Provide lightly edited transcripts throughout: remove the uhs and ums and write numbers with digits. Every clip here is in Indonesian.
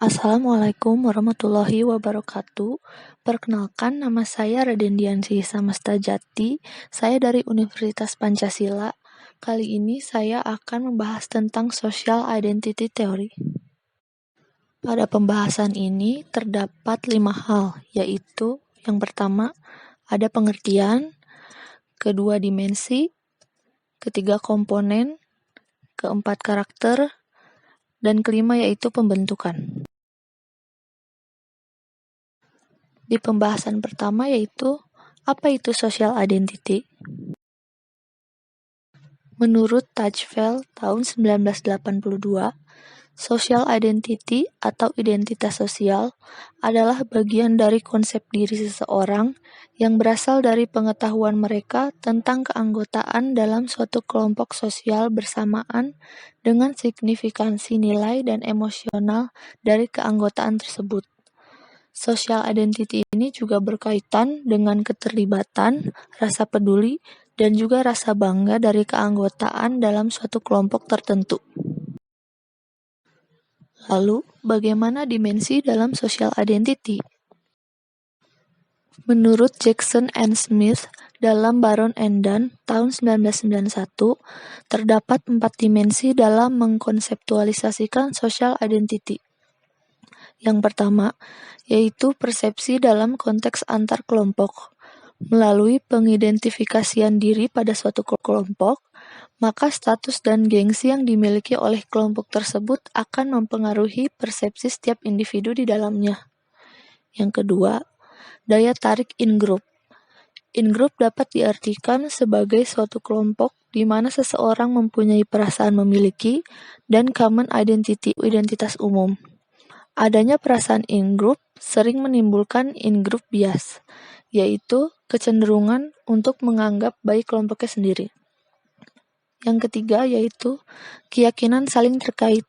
Assalamualaikum warahmatullahi wabarakatuh. Perkenalkan, nama saya Raden Diansyah Samestajati. Saya dari Universitas Pancasila. Kali ini saya akan membahas tentang Social Identity Theory. Pada pembahasan ini terdapat 5 hal, yaitu yang pertama, ada pengertian, kedua dimensi, ketiga komponen, keempat karakter, dan kelima yaitu pembentukan. Di pembahasan pertama yaitu, apa itu social identity? Menurut Tajfel tahun 1982, social identity atau identitas sosial adalah bagian dari konsep diri seseorang yang berasal dari pengetahuan mereka tentang keanggotaan dalam suatu kelompok sosial bersamaan dengan signifikansi nilai dan emosional dari keanggotaan tersebut. Social identity ini juga berkaitan dengan keterlibatan, rasa peduli, dan juga rasa bangga dari keanggotaan dalam suatu kelompok tertentu. Lalu, bagaimana dimensi dalam social identity? Menurut Jackson and Smith dalam Baron and Dunn tahun 1991, terdapat 4 dimensi dalam mengkonseptualisasikan social identity. Yang pertama, yaitu persepsi dalam konteks antar kelompok. Melalui pengidentifikasian diri pada suatu kelompok, maka status dan gengsi yang dimiliki oleh kelompok tersebut akan mempengaruhi persepsi setiap individu di dalamnya. Yang kedua, daya tarik in-group. In-group dapat diartikan sebagai suatu kelompok di mana seseorang mempunyai perasaan memiliki dan common identity, identitas umum. Adanya perasaan in-group sering menimbulkan in-group bias, yaitu kecenderungan untuk menganggap baik kelompoknya sendiri. Yang ketiga yaitu keyakinan saling terkait.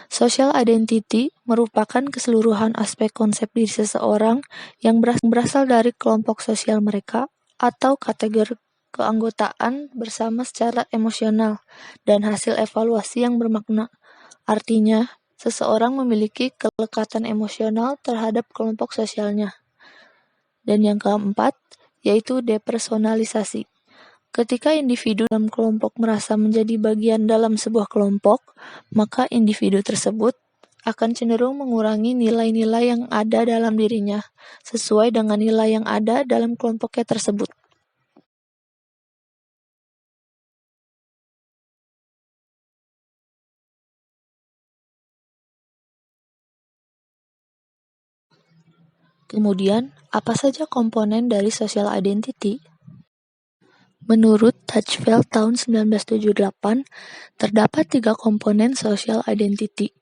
Social identity merupakan keseluruhan aspek konsep diri seseorang yang berasal dari kelompok sosial mereka atau kategori keanggotaan bersama secara emosional dan hasil evaluasi yang bermakna. Artinya, seseorang memiliki kelekatan emosional terhadap kelompok sosialnya. Dan yang keempat, yaitu depersonalisasi. Ketika individu dalam kelompok merasa menjadi bagian dalam sebuah kelompok, maka individu tersebut akan cenderung mengurangi nilai-nilai yang ada dalam dirinya, sesuai dengan nilai yang ada dalam kelompoknya tersebut. Kemudian, apa saja komponen dari social identity? Menurut Tajfel tahun 1978, terdapat 3 komponen social identity.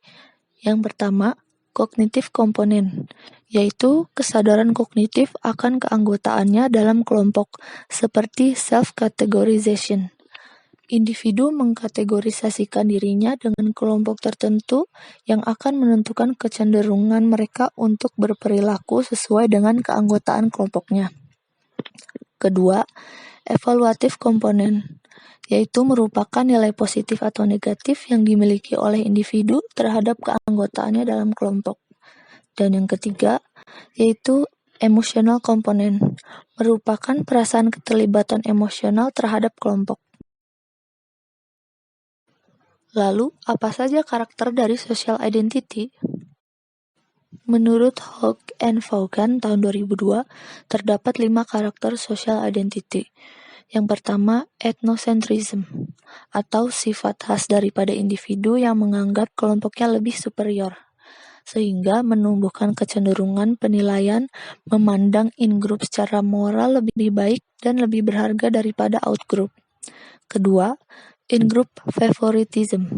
Yang pertama, cognitive komponen, yaitu kesadaran kognitif akan keanggotaannya dalam kelompok, seperti self-categorization. Individu mengkategorisasikan dirinya dengan kelompok tertentu yang akan menentukan kecenderungan mereka untuk berperilaku sesuai dengan keanggotaan kelompoknya. Kedua, evaluatif komponen, yaitu merupakan nilai positif atau negatif yang dimiliki oleh individu terhadap keanggotaannya dalam kelompok. Dan yang ketiga, yaitu emotional komponen, merupakan perasaan keterlibatan emosional terhadap kelompok. Lalu, apa saja karakter dari social identity? Menurut Hogg and Vaughan tahun 2002, terdapat 5 karakter social identity. Yang pertama, ethnocentrism, atau sifat khas daripada individu yang menganggap kelompoknya lebih superior, sehingga menumbuhkan kecenderungan penilaian memandang in-group secara moral lebih baik dan lebih berharga daripada out-group. Kedua, in-group favoritism,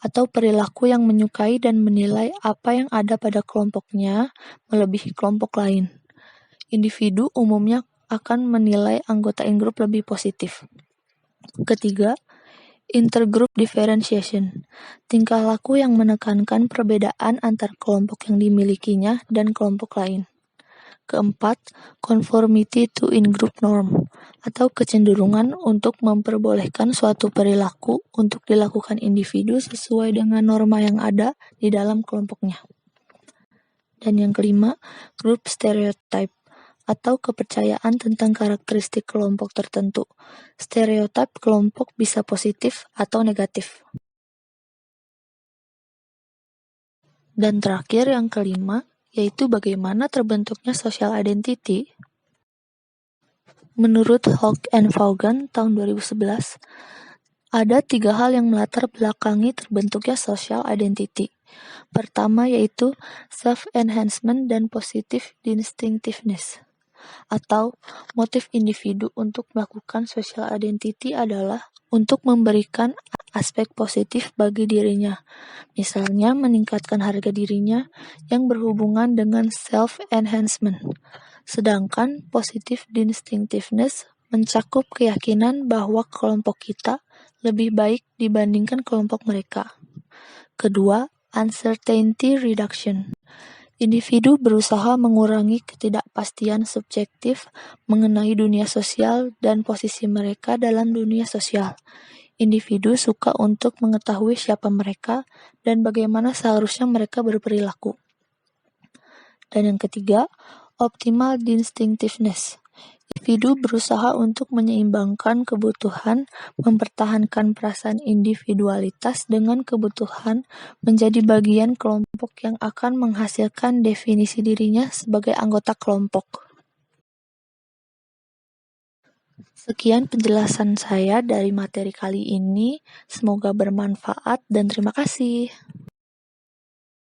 atau perilaku yang menyukai dan menilai apa yang ada pada kelompoknya melebihi kelompok lain. Individu umumnya akan menilai anggota in-group lebih positif. Ketiga, intergroup differentiation, tingkah laku yang menekankan perbedaan antar kelompok yang dimilikinya dan kelompok lain. Keempat, conformity to in-group norm, atau kecenderungan untuk memperbolehkan suatu perilaku untuk dilakukan individu sesuai dengan norma yang ada di dalam kelompoknya. Dan yang kelima, group stereotype atau kepercayaan tentang karakteristik kelompok tertentu. Stereotip kelompok bisa positif atau negatif. Dan terakhir yang kelima, yaitu bagaimana terbentuknya social identity. Menurut Hawke and Vaughan tahun 2011, ada 3 hal yang melatar belakangi terbentuknya social identity. Pertama yaitu self-enhancement dan positive distinctiveness. Atau motif individu untuk melakukan social identity adalah untuk memberikan aspek positif bagi dirinya, misalnya meningkatkan harga dirinya yang berhubungan dengan self-enhancement. Sedangkan positive distinctiveness mencakup keyakinan bahwa kelompok kita lebih baik dibandingkan kelompok mereka. Kedua, uncertainty reduction. Individu berusaha mengurangi ketidakpastian subjektif mengenai dunia sosial dan posisi mereka dalam dunia sosial. Individu suka untuk mengetahui siapa mereka dan bagaimana seharusnya mereka berperilaku. Dan yang ketiga, optimal distinctiveness. Individu berusaha untuk menyeimbangkan kebutuhan mempertahankan perasaan individualitas dengan kebutuhan menjadi bagian kelompok yang akan menghasilkan definisi dirinya sebagai anggota kelompok. Sekian penjelasan saya dari materi kali ini. Semoga bermanfaat dan terima kasih.